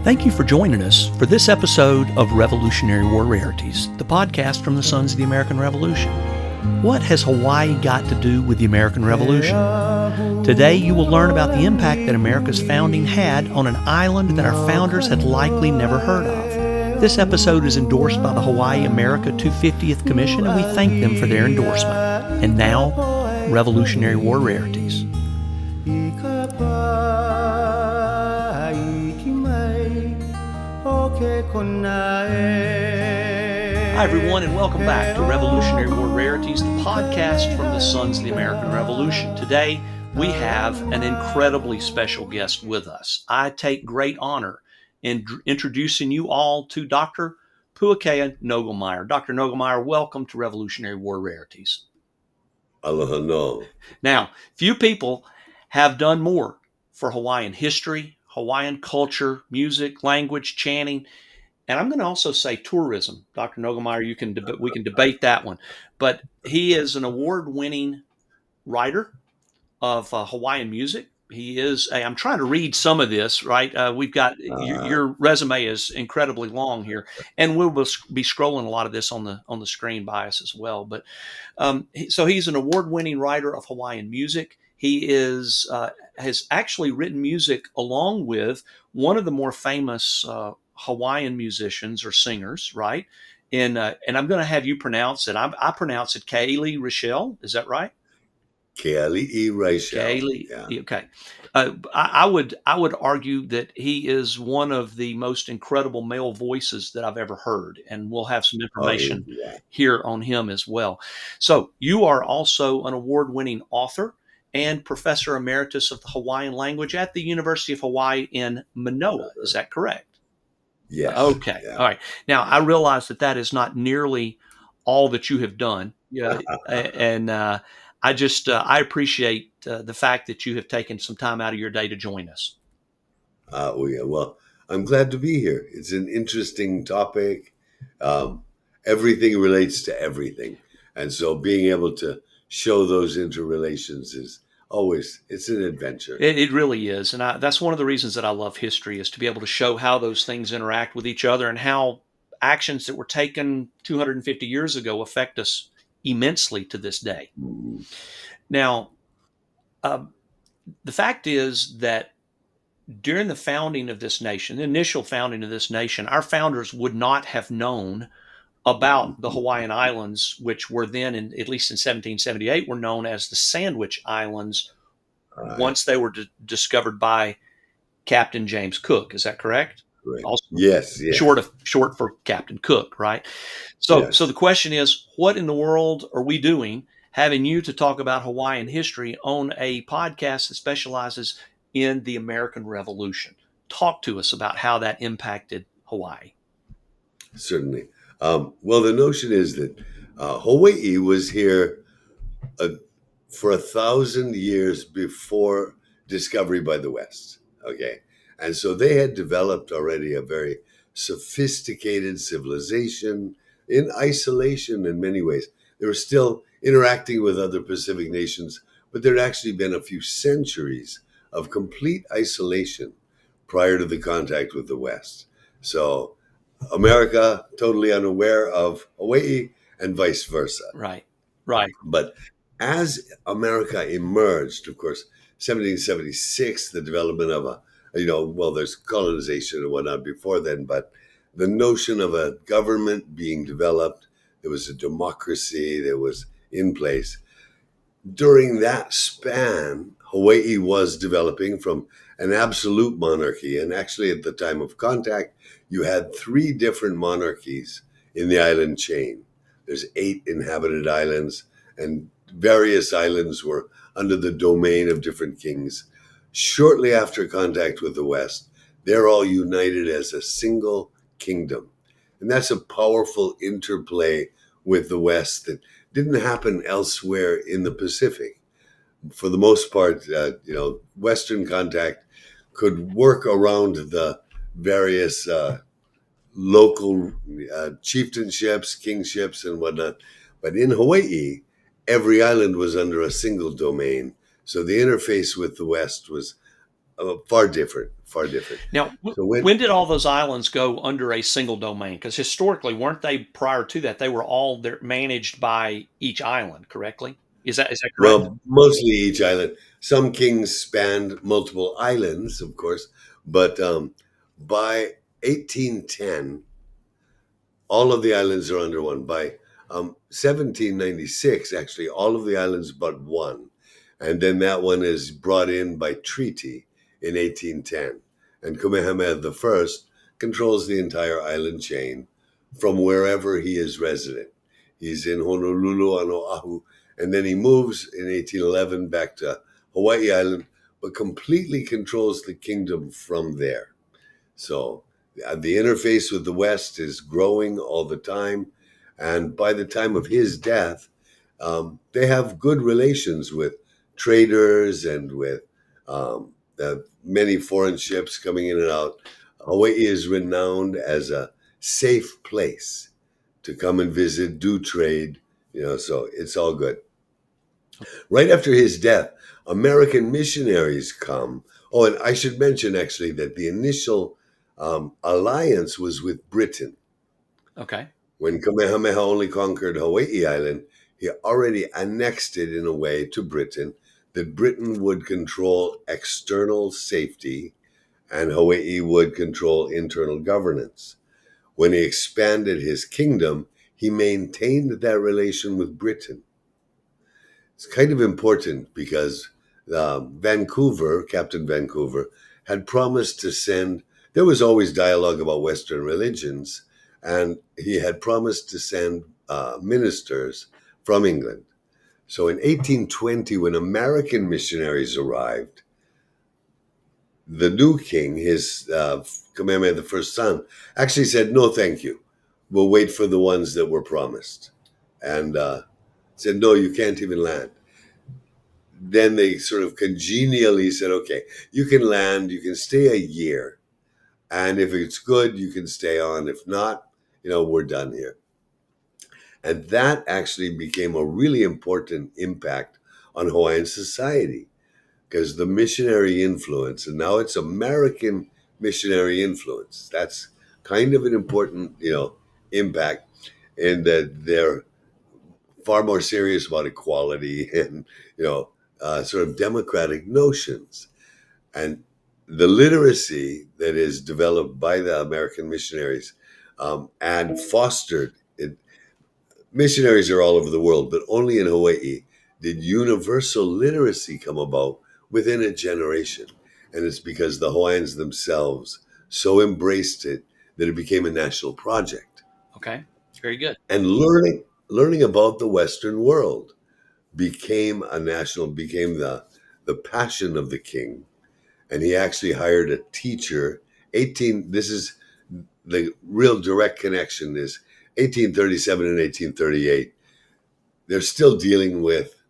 Thank you for joining us for this episode of Revolutionary War Rarities, the podcast from the Sons of the American Revolution. What has Hawaii got to do with the American Revolution? Today you will learn about the impact that America's founding had on an island that our founders had likely never heard of. This episode is endorsed by the Hawai'i America 250th Commission, and we thank them for their endorsement. And now, Revolutionary War Rarities. Hi, everyone, and welcome back to Revolutionary War Rarities, the podcast from the Sons of the American Revolution. Today, we have an incredibly special guest with us. I take great honor in introducing you all to Dr. Puakea Nogelmeyer. Dr. Nogelmeyer, welcome to Revolutionary War Rarities. Aloha no. Now, few people have done more for Hawaiian history, Hawaiian culture, music, language, chanting, and I'm going to also say tourism. Dr. Nogelmeyer, we can debate that one. But he is an award-winning writer of Hawaiian music. He is. I'm trying to read some of this. Right, we've got your resume is incredibly long here, and we'll be scrolling a lot of this on the screen by us as well. But so he's an award-winning writer of Hawaiian music. He has actually written music along with one of the more famous Hawaiian musicians or singers, right? And I'm going to have you pronounce it. I pronounce it Kaili Rochelle. Is that right? Kaili Rochelle. Kaili. Yeah. Okay. I would argue that he is one of the most incredible male voices that I've ever heard, and we'll have some information here on him as well. So you are also an award-winning author and professor emeritus of the Hawaiian language at the University of Hawaii in Manoa. Is that correct? Yes. Okay. Yeah. All right. Now, I realize that is not nearly all that you have done. Yeah. And I appreciate the fact that you have taken some time out of your day to join us. Well, I'm glad to be here. It's an interesting topic. Everything relates to everything. And so being able to show those interrelations is it's an adventure. It really is. And that's one of the reasons that I love history, is to be able to show how those things interact with each other and how actions that were taken 250 years ago affect us immensely to this day. Mm-hmm. Now, the fact is that during the founding of this nation, the initial founding of this nation, our founders would not have known about the Hawaiian Islands, which were then, at least in 1778, were known as the Sandwich Islands, once they were discovered by Captain James Cook. Is that correct? Right. Also, yes. Short for Captain Cook, right? So, So the question is, what in the world are we doing having you to talk about Hawaiian history on a podcast that specializes in the American Revolution? Talk to us about how that impacted Hawaii. Certainly. Well, the notion is that Hawaii was here for 1,000 years before discovery by the West. Okay. And so they had developed already a very sophisticated civilization in isolation in many ways. They were still interacting with other Pacific nations, but there had actually been a few centuries of complete isolation prior to the contact with the West. So America totally unaware of Hawaii and vice versa. Right. But as America emerged, of course, 1776, the development of there's colonization and whatnot before then, but the notion of a government being developed, there was a democracy that was in place. During that span, Hawaii was developing from an absolute monarchy. And actually, at the time of contact, you had 3 different monarchies in the island chain. There's 8 inhabited islands, and various islands were under the domain of different kings. Shortly after contact with the West, they're all united as a single kingdom. And that's a powerful interplay with the West that didn't happen elsewhere in the Pacific. For the most part, Western contact could work around the various local chieftainships, kingships, and whatnot. But in Hawaii, every island was under a single domain. So the interface with the West was Far different, far different. Now, So when when did all those islands go under a single domain? Because historically, weren't they prior to that? They were all there managed by each island, correctly? Is that correct? Well, mostly each island. Some kings spanned multiple islands, of course, but by 1810, all of the islands are under one. By 1796, actually, all of the islands but one. And then that one is brought in by treaty in 1810. And Kamehameha I controls the entire island chain from wherever he is resident. He's in Honolulu on Oahu, and then he moves in 1811 back to Hawaii Island, but completely controls the kingdom from there. So the interface with the West is growing all the time. And by the time of his death, they have good relations with traders and with many foreign ships coming in and out. Hawaii is renowned as a safe place to come and visit, do trade, so it's all good. Right after his death, American missionaries come. Oh, and I should mention actually that the initial alliance was with Britain. Okay. When Kamehameha only conquered Hawaii Island, he already annexed it in a way to Britain that Britain would control external safety and Hawaii would control internal governance. When he expanded his kingdom, he maintained that relation with Britain. It's kind of important because Vancouver, Captain Vancouver, had promised to send, there was always dialogue about Western religions, and he had promised to send ministers from England. So in 1820, when American missionaries arrived, the new king, his Kamehameha the first son, actually said, "No, thank you. We'll wait for the ones that were promised." And said, "No, you can't even land." Then they sort of congenially said, "Okay, you can land, you can stay a year. And if it's good, you can stay on. If not, we're done here." And that actually became a really important impact on Hawaiian society because the missionary influence, and now it's American missionary influence. That's kind of an important, impact in that they're far more serious about equality and, sort of democratic notions. And the literacy that is developed by the American missionaries and fostered it. Missionaries are all over the world, but only in Hawaii did universal literacy come about within a generation. And it's because the Hawaiians themselves so embraced it that it became a national project. Okay. Very good. And learning about the Western world became the passion of the king. And he actually hired a teacher. This is the real direct connection is 1837 and 1838. They're still dealing with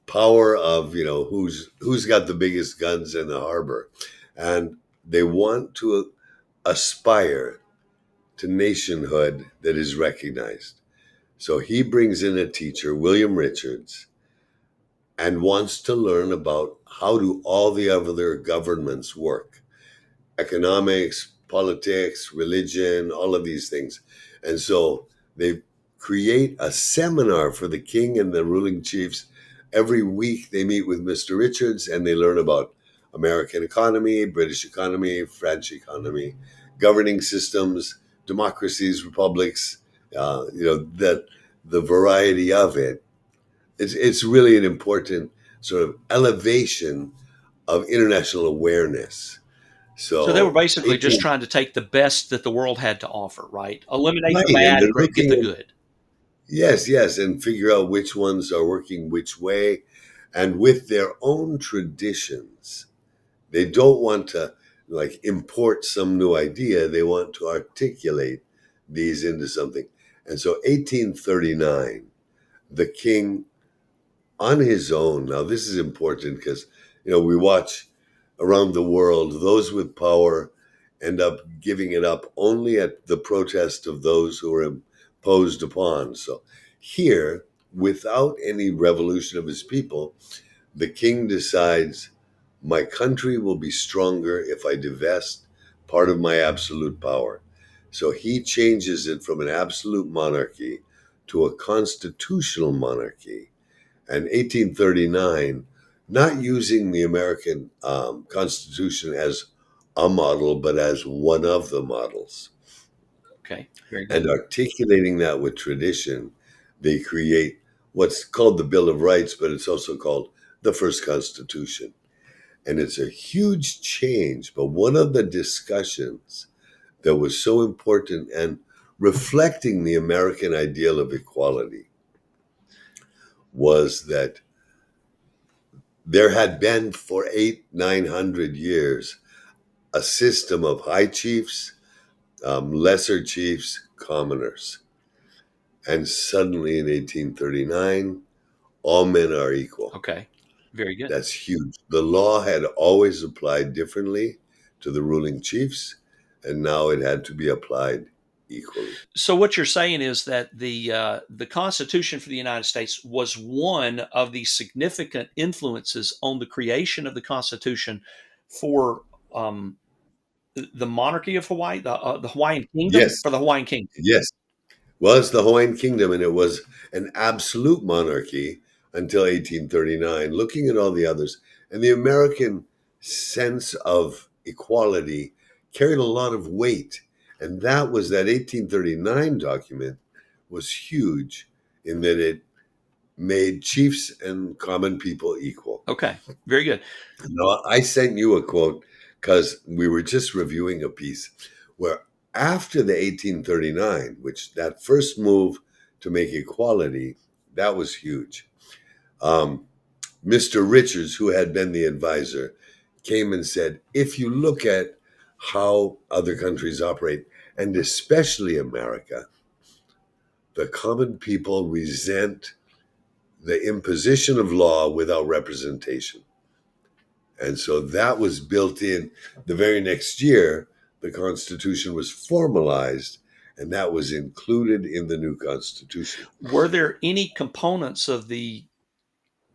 power of, who's got the biggest guns in the harbor. And they want to aspire to nationhood that is recognized. So he brings in a teacher, William Richards, and wants to learn about how do all the other governments work, economics, politics, religion, all of these things. And so they create a seminar for the king and the ruling chiefs. Every week they meet with Mr. Richards and they learn about American economy, British economy, French economy, governing systems, democracies, republics, the variety of it. It's really an important sort of elevation of international awareness. So they were So basically just 18, trying to take the best that the world had to offer, right? Eliminate right, the and bad they're and get looking the at, good. yes, yes, and figure out which ones are working which way, and with their own traditions. They don't want to like import some new idea. They want to articulate these into something. And so 1839, the king on his own. Now, this is important because, we watch around the world, those with power end up giving it up only at the protest of those who are imposed upon. So here, without any revolution of his people, the king decides, My country will be stronger if I divest part of my absolute power. So he changes it from an absolute monarchy to a constitutional monarchy. And 1839, not using the American Constitution as a model, but as one of the models, Okay. Very good. and articulating that with tradition, they create what's called the Bill of Rights, but it's also called the first Constitution. And it's a huge change. But one of the discussions that was so important and reflecting the American ideal of equality was that there had been for 900 years a system of high chiefs, lesser chiefs, commoners. And suddenly in 1839, all men are equal. Okay. Very good. That's huge. The law had always applied differently to the ruling chiefs, and now it had to be applied equally. So what you're saying is that the Constitution for the United States was one of the significant influences on the creation of the Constitution for um, the monarchy of Hawaii, the Hawaiian Kingdom, Yes, for the Hawaiian Kingdom. yes. Well, it's the Hawaiian Kingdom, and it was an absolute monarchy until 1839, looking at all the others. And the American sense of equality carried a lot of weight. And that 1839 document was huge in that it made chiefs and common people equal. Okay, very good. No, I sent you a quote because we were just reviewing a piece where after the 1839, which that first move to make equality, that was huge. Um, Mr. Richards, who had been the advisor, came and said, if you look at how other countries operate, and especially America, the common people resent the imposition of law without representation. And so that was built in. The very next year, the Constitution was formalized, and that was included in the new Constitution. Were there any components of the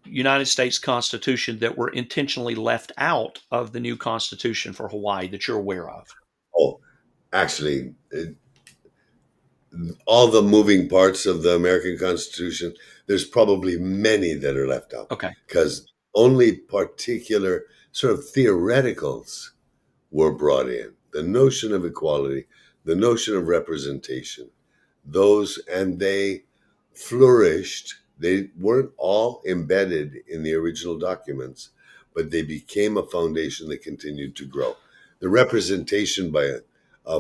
United States Constitution that were intentionally left out of the new Constitution for Hawaii that you're aware of? Oh, actually, all the moving parts of the American Constitution, there's probably many that are left out Okay. because only particular sort of theoreticals were brought in. The notion of equality, the notion of representation, those, and they flourished. They weren't all embedded in the original documents, but they became a foundation that continued to grow. The representation by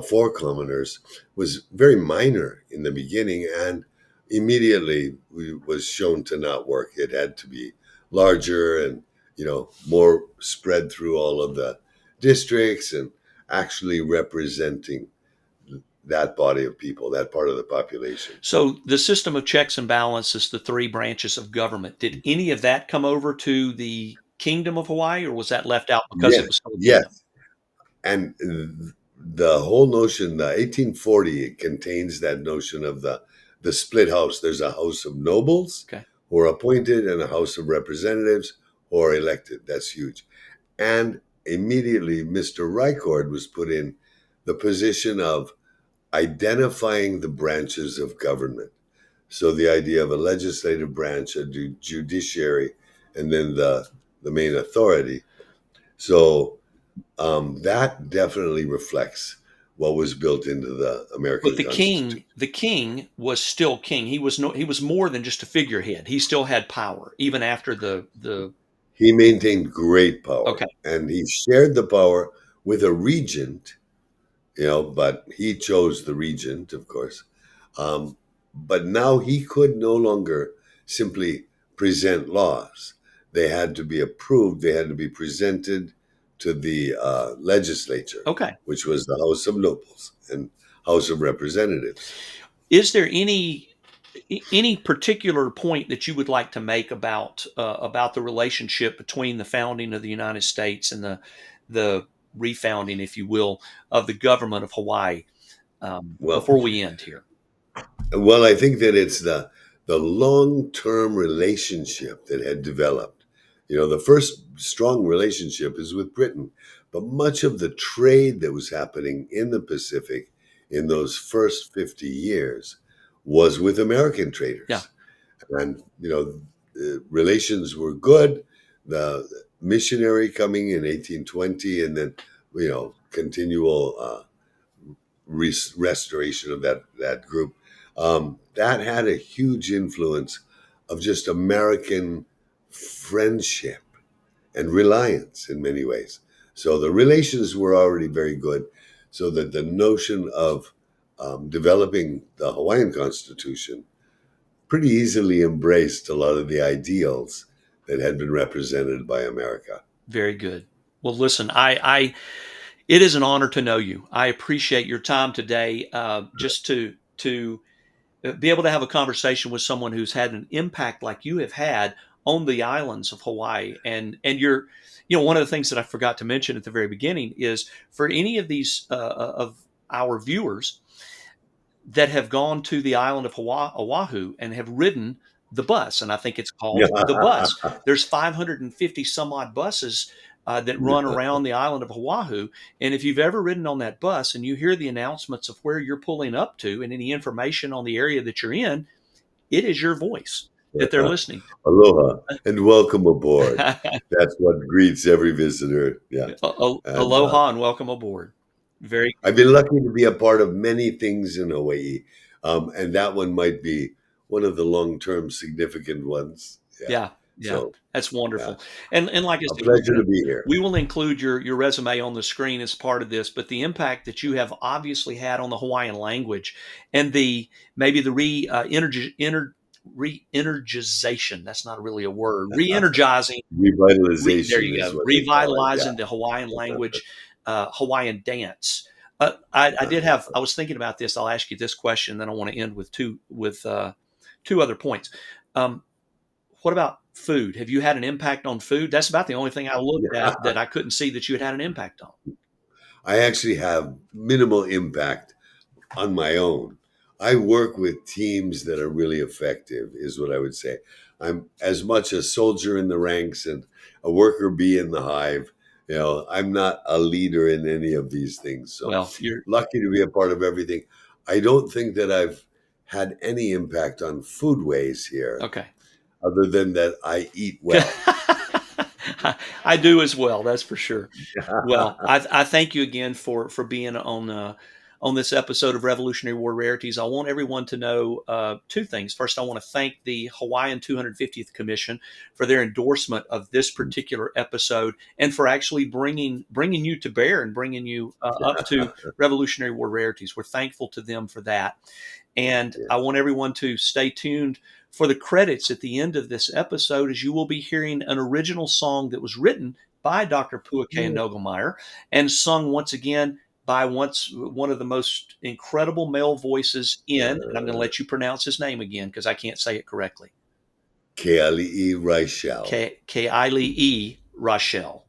for commoners was very minor in the beginning, and immediately was shown to not work. It had to be larger and more spread through all of the districts and actually representing that body of people, that part of the population. So the system of checks and balances, the three branches of government, did any of that come over to the Kingdom of Hawaii, or was that left out because it Yes, was still a kingdom? yes. And the whole notion, the 1840, it contains that notion of the split house. There's a house of nobles Okay. who are appointed and a house of representatives who are elected. That's huge. And immediately, Mr. Rycord was put in the position of identifying the branches of government. So the idea of a legislative branch, a judiciary, and then the main authority. So that definitely reflects what was built into the But American the Constitution. king was still king. He was more than just a figurehead. He still had power even after the He maintained great power, okay. and he shared the power with a regent, but he chose the regent, of course. But now he could no longer simply present laws. They had to be approved, they had to be presented to the legislature, Okay. which was the House of Nobles and House of Representatives. Is there any particular point that you would like to make about the relationship between the founding of the United States and the refounding, if you will, of the government of Hawaii Well, before we end here? well, I think that it's the long term relationship that had developed. The first strong relationship is with Britain, but much of the trade that was happening in the Pacific in those first 50 years was with American Yeah, traders. And, relations were good. The Missionary coming in 1820, and then, continual restoration of that group. That had a huge influence of just American friendship and reliance in many ways. So the relations were already very good. So that the notion of developing the Hawaiian Constitution pretty easily embraced a lot of the ideals that had been represented by America. very good. Well, listen, it is an honor to know you. I appreciate your time today, just to be able to have a conversation with someone who's had an impact like you have had on the islands of Hawaii. And one of the things that I forgot to mention at the very beginning is for any of these of our viewers that have gone to the island of Oahu and have ridden the bus, and I think it's called the bus. There's 550 some odd buses that run around the island of Oahu. And if you've ever ridden on that bus and you hear the announcements of where you're pulling up to and any information on the area that you're in, it is your voice that they're listening Aloha and welcome aboard. That's what greets every visitor. Yeah. And Aloha and welcome aboard. Very I've been lucky to be a part of many things in Hawaii. And that one might be one of the long-term significant ones. Yeah, yeah, So, that's yeah, wonderful. And like I a said, pleasure to be here. we will include your resume on the screen as part of this, but the impact that you have obviously had on the Hawaiian language and the maybe the re-energization, that's not really a word, re-energizing, there Revitalization you is go, what they call it. revitalizing Yeah. the Hawaiian language, Hawaiian dance. I was thinking about this. I'll ask you this question, then I want to end with two other points. Um, what about food? Have you had an impact on food? That's about the only thing I looked Yeah. at that I couldn't see that you had an impact on. I actually have minimal impact on my own. I work with teams that are really effective, is what I would say. I'm as much a soldier in the ranks and a worker bee in the hive. I'm not a leader in any of these things. So Well, you're lucky to be a part of everything. I don't think that I've had any impact on foodways here, okay. other than that I eat well. I do as well. That's for sure. Well, I thank you again for being on this episode of Revolutionary War Rarities. I want everyone to know two things. First, I want to thank the Hawaiian 250th Commission for their endorsement of this particular episode and for actually bringing you to bear and bringing you up to Revolutionary War Rarities. We're thankful to them for that. And I want everyone to stay tuned for the credits at the end of this episode, as you will be hearing an original song that was written by Dr. Puake Nogelmeyer and sung once again by one of the most incredible male voices and I'm going to let you pronounce his name again because I can't say it correctly. Keali'i Raichel. Keali'i Raichel.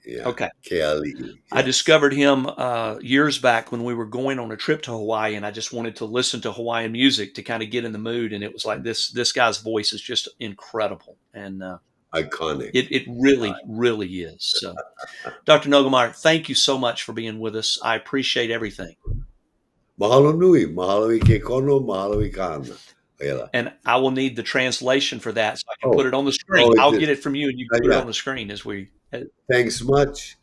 Yeah. Okay. Keali'i. I discovered him years back when we were going on a trip to Hawaii, and I just wanted to listen to Hawaiian music to kind of get in the mood. And it was like this guy's voice is just incredible, and Iconic. It really is. So, Dr. Nogelmeyer, thank you so much for being with us. I appreciate everything. Mahalo nui, mahalo I ke kono, mahalo I ka ana. And I will need the translation for that so I can put it on the screen. I'll get it from you, and you can put it on the screen as we. Thanks much.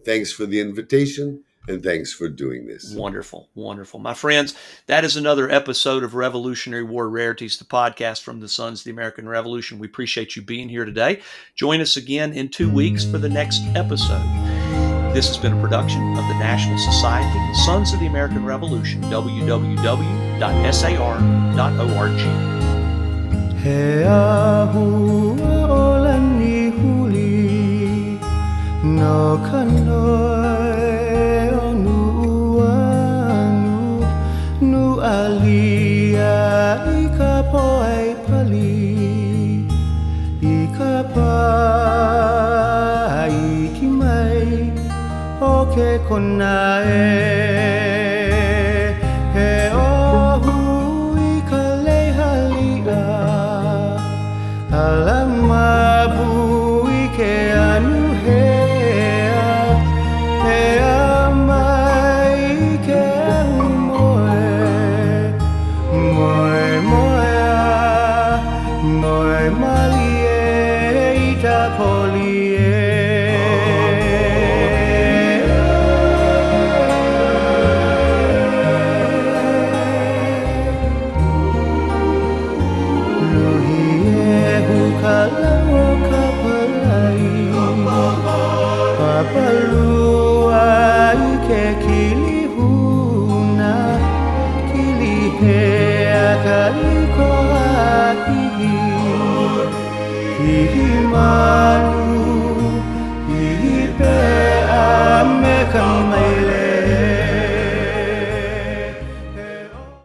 Thanks for the invitation, and thanks for doing this. Wonderful, wonderful. My friends, that is another episode of Revolutionary War Rarities, the podcast from the Sons of the American Revolution. We appreciate you being here today. Join us again in 2 weeks for the next episode. This has been a production of the National Society Sons of the American Revolution, www.sar.org. He ahu olani huli no kanoi o nuanu nu alia I ka poe pali I ka pa I ki mai o ke konae he ohu I ka lehalia Alamabu Hihimai